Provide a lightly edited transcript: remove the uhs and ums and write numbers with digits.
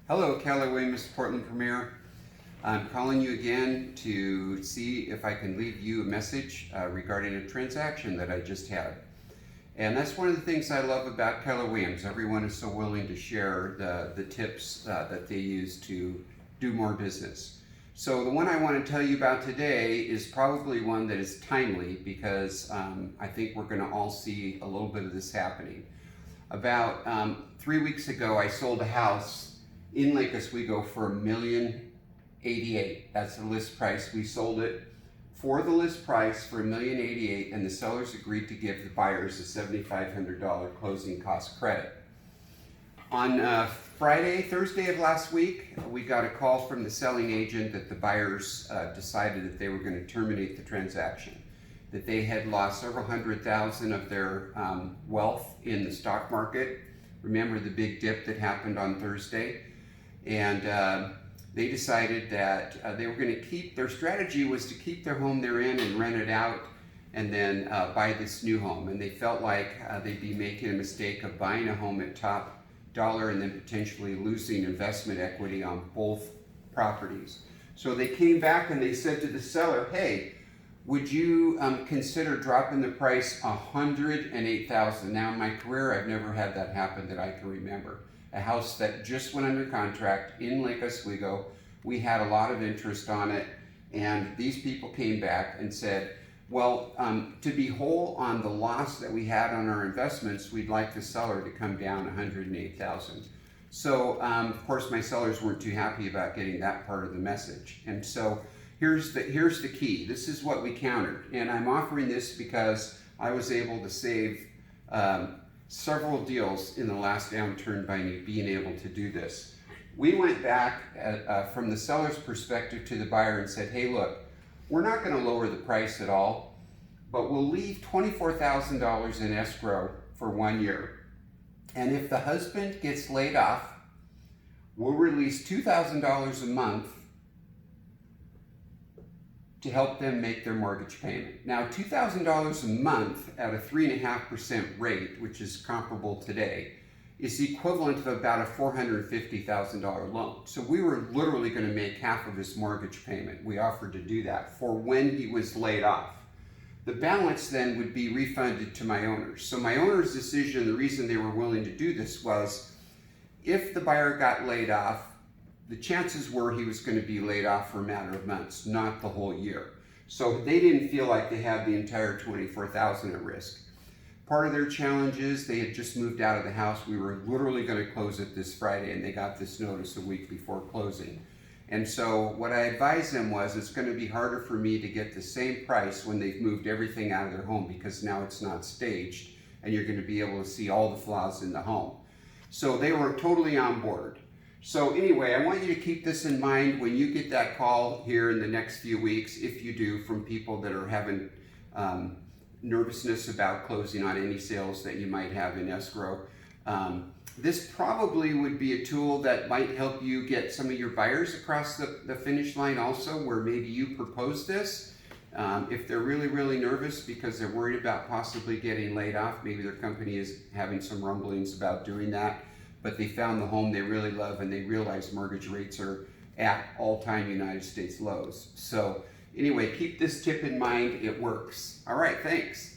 Hello, Keller Williams, Portland Premier. I'm calling you again to see if I can leave you a message regarding a transaction that I just had. And that's one of the things I love about Keller Williams. Everyone is so willing to share the tips that they use to do more business. So the one I want to tell you about today is probably one that is timely because I think we're going to all see a little bit of this happening. About 3 weeks ago, I sold a house in Lake Oswego for $1,088,000. That's the list price. We sold it for the list price for $1,088,000, and the sellers agreed to give the buyers a $7,500 closing cost credit. On Thursday of last week, we got a call from the selling agent that the buyers decided that they were going to terminate the transaction, that they had lost several hundred thousand of their wealth in the stock market. Remember the big dip that happened on Thursday? And they decided that they were going to keep, their strategy was to keep their home they're in and rent it out and then buy this new home. And they felt like they'd be making a mistake of buying a home at top dollar and then potentially losing investment equity on both properties. So they came back and they said to the seller, hey, would you consider dropping the price $108,000? Now in my career, I've never had that happen that I can remember. A house that just went under contract in Lake Oswego. We had a lot of interest on it, and these people came back and said, well, to be whole on the loss that we had on our investments, we'd like the seller to come down $108,000. So, of course, my sellers weren't too happy about getting that part of the message. And so here's the key. This is what we countered, and I'm offering this because I was able to save several deals in the last downturn by being able to do this. We went back from the seller's perspective to the buyer and said, hey, look, we're not going to lower the price at all, but we'll leave $24,000 in escrow for 1 year. And if the husband gets laid off, we'll release $2,000 a month to help them make their mortgage payment. Now, $2,000 a month at a 3.5% rate, which is comparable today, is the equivalent of about a $450,000 loan. So we were literally going to make half of his mortgage payment. We offered to do that for when he was laid off. The balance then would be refunded to my owners. So my owners' decision, the reason they were willing to do this was, if the buyer got laid off, the chances were he was going to be laid off for a matter of months, not the whole year. So they didn't feel like they had the entire $24,000 at risk. Part of their challenge is they had just moved out of the house. We were literally going to close it this Friday, and they got this notice a week before closing. And so what I advised them was, it's going to be harder for me to get the same price when they've moved everything out of their home, because now it's not staged and you're going to be able to see all the flaws in the home. So they were totally on board. So anyway, I want you to keep this in mind when you get that call here in the next few weeks, if you do, from people that are having nervousness about closing on any sales that you might have in escrow. This probably would be a tool that might help you get some of your buyers across the finish line also, where maybe you propose this. If they're really, really nervous because they're worried about possibly getting laid off, maybe their company is having some rumblings about doing that, but they found the home they really love and they realize mortgage rates are at all-time United States lows. So anyway, keep this tip in mind. It works. All right, thanks.